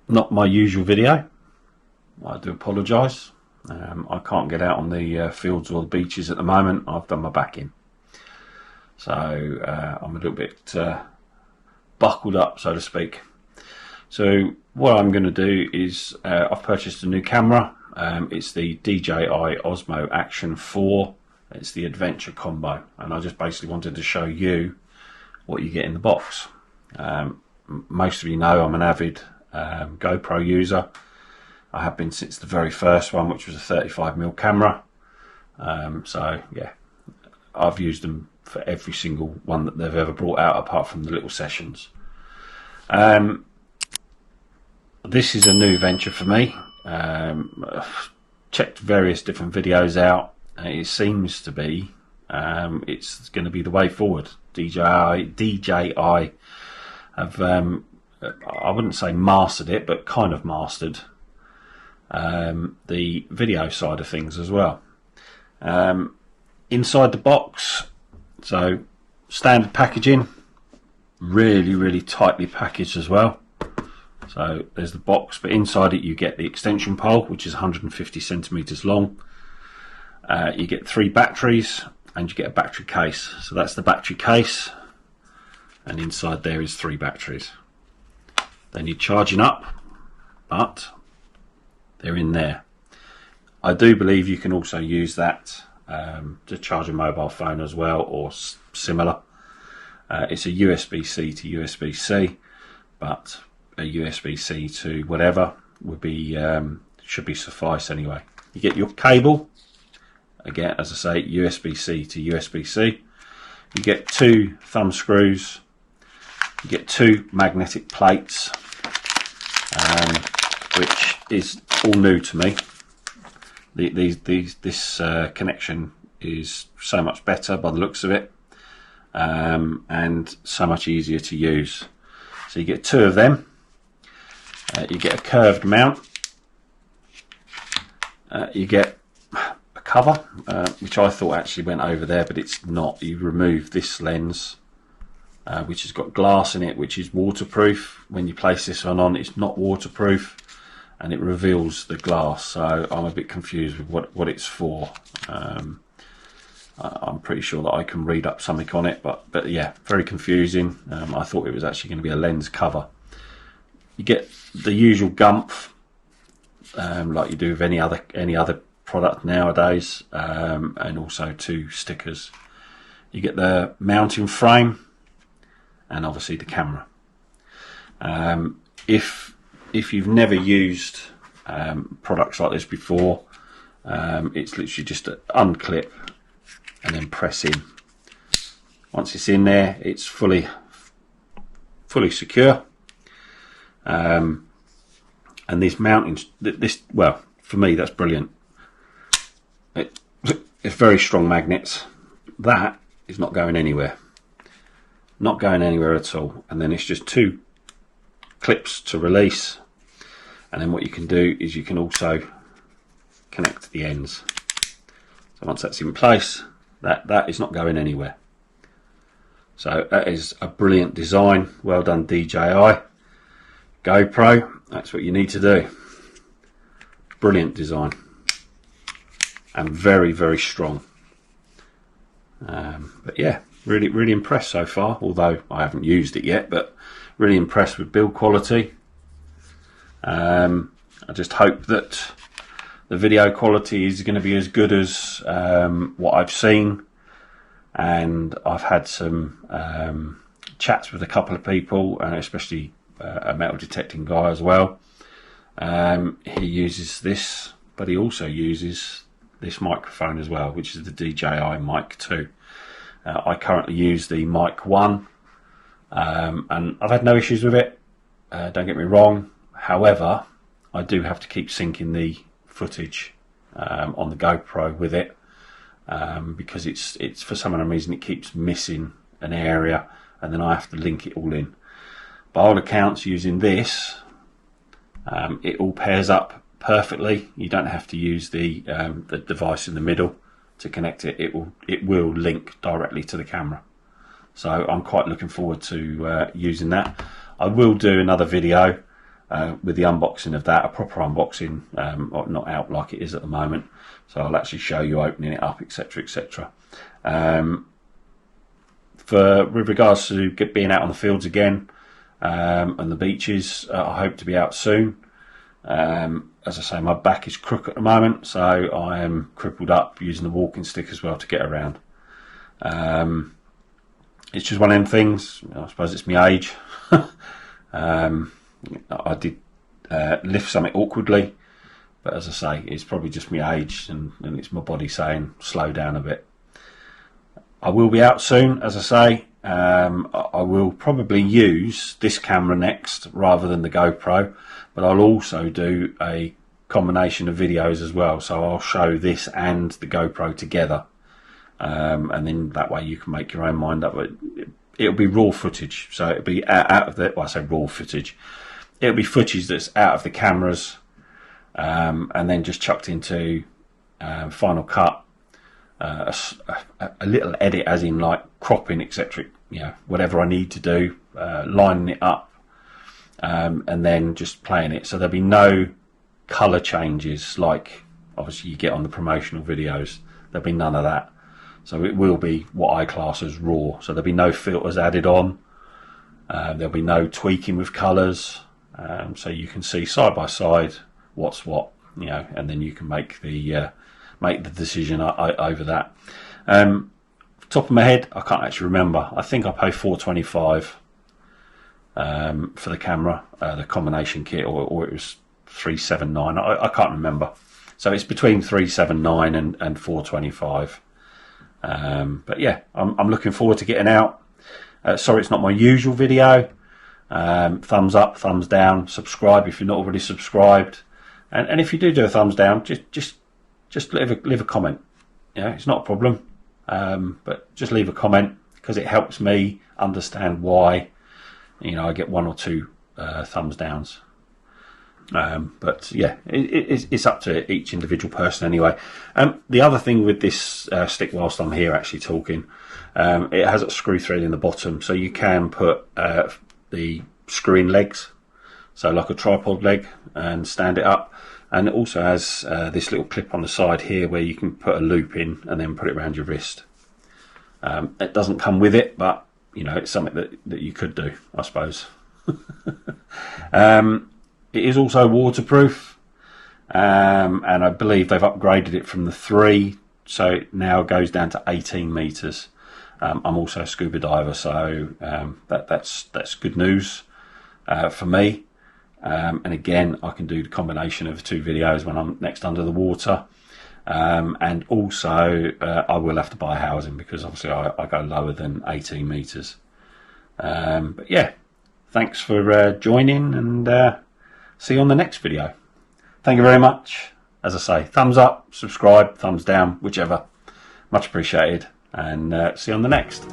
Not my usual video. I do apologise. I can't get out on the fields or the beaches at the moment. I've done my back in, so I'm a little bit buckled up, so to speak. So what I'm going to do is I've purchased a new camera. It's the DJI Osmo Action 4. It's the adventure combo, and I just basically wanted to show you what you get in the box. Most of you know I'm an avid GoPro user. I have been since the very first one, which was a 35mm camera. So yeah, I've used them for every single one that they've ever brought out, apart from the little sessions. This is a new venture for me. I've checked various different videos out. It seems to be it's going to be the way forward. DJI have I wouldn't say mastered it, but kind of mastered the video side of things as well. Inside the box, so standard packaging, really tightly packaged as well. So there's the box, but inside it you get the extension pole, which is 150 centimeters long. You get 3 batteries, and you get a battery case. So that's the battery case, and inside there is 3 batteries. They need charging up, but they're in there. I do believe you can also use that to charge a mobile phone as well, or similar. It's a USB-C to USB-C, but a USB-C to whatever would be should be suffice anyway. You get your cable, again, as I say, USB-C to USB-C. You get 2 thumb screws. You get 2 magnetic plates, which is all new to me. This connection is so much better by the looks of it, and so much easier to use. So you get 2 of them. You get a curved mount. You get a cover, which I thought actually went over there, but it's not. You remove this lens, which has got glass in it, which is waterproof. When you place this one on, it's not waterproof, and it reveals the glass. So I'm a bit confused with what it's for. I'm pretty sure that I can read up something on it, but yeah, very confusing. I thought it was actually going to be a lens cover. You get the usual gumph, like you do with any other product nowadays, and also 2 stickers. You get the mounting frame, and obviously the camera. If you've never used products like this before, it's literally just to unclip and then press in. Once it's in there, it's fully secure. And these mountings, well, for me, that's brilliant. It's very strong magnets. That is not going anywhere. Not going anywhere at all. And then it's just 2 clips to release. And then what you can do is you can also connect the ends. So once that's in place, that is not going anywhere. So that is a brilliant design. Well done, DJI. GoPro, that's what you need to do. Brilliant design, and very strong. But yeah, really impressed so far, although I haven't used it yet, but really impressed with build quality. I just hope that the video quality is going to be as good as what I've seen, and I've had some chats with a couple of people, and especially a metal detecting guy as well. He uses this, but he also uses this microphone as well, which is the DJI Mic 2. I currently use the Mic 1, and I've had no issues with it, don't get me wrong. However, I do have to keep syncing the footage on the GoPro with it, because it's for some unknown reason it keeps missing an area, and then I have to link it all in. By all accounts, using this, it all pairs up perfectly. You don't have to use the device in the middle to connect it. It will link directly to the camera. So I'm quite looking forward to using that. I will do another video with the unboxing of that, a proper unboxing, not out like it is at the moment. So I'll actually show you opening it up, etc, etc. With regards to being out on the fields again, and the beaches, I hope to be out soon. As I say, my back is crook at the moment, so I am crippled up using the walking stick as well to get around. It's just one of them things. I suppose it's my age. I did lift something awkwardly, but as I say, it's probably just my age, and it's my body saying slow down a bit. I will be out soon, as I say. I will probably use this camera next rather than the GoPro, but I'll also do a combination of videos as well. So I'll show this and the GoPro together, and then that way you can make your own mind up. It'll be raw footage, so it'll be out of the, well, I say raw footage, it'll be footage that's out of the cameras, and then just chucked into Final Cut, a little edit, as in like cropping, etc, you know, whatever I need to do, lining it up, and then just playing it. So there'll be no colour changes like obviously you get on the promotional videos. There'll be none of that. So it will be what I class as raw. So there'll be no filters added on. There'll be no tweaking with colours. So you can see side by side what's what, you know, and then you can make the decision over that. Top of my head, I can't actually remember. I think I paid $425 for the camera, the combination kit, or it was $379. I can't remember. So it's between $379 and $425. But yeah, I'm looking forward to getting out. Sorry, it's not my usual video. Thumbs up, thumbs down, subscribe if you're not already subscribed, and if you do a thumbs down, just leave a comment. You know, it's not a problem, but just leave a comment, because it helps me understand why, you know, I get 1 or 2 thumbs downs. But yeah, it's up to each individual person anyway. The other thing with this stick, whilst I'm here actually talking, it has a screw thread in the bottom, so you can put the screwing legs, so like a tripod leg, and stand it up. And it also has this little clip on the side here where you can put a loop in and then put it around your wrist. It doesn't come with it, but you know, it's something that you could do, I suppose. It is also waterproof, and I believe they've upgraded it from the 3, so it now goes down to 18 meters. I'm also a scuba diver, so that's good news for me. And again, I can do the combination of the 2 videos when I'm next under the water, and also I will have to buy housing, because obviously I go lower than 18 meters. But yeah, thanks for joining, and see you on the next video. Thank you very much. As I say, thumbs up, subscribe, thumbs down, whichever. Much appreciated, and see you on the next.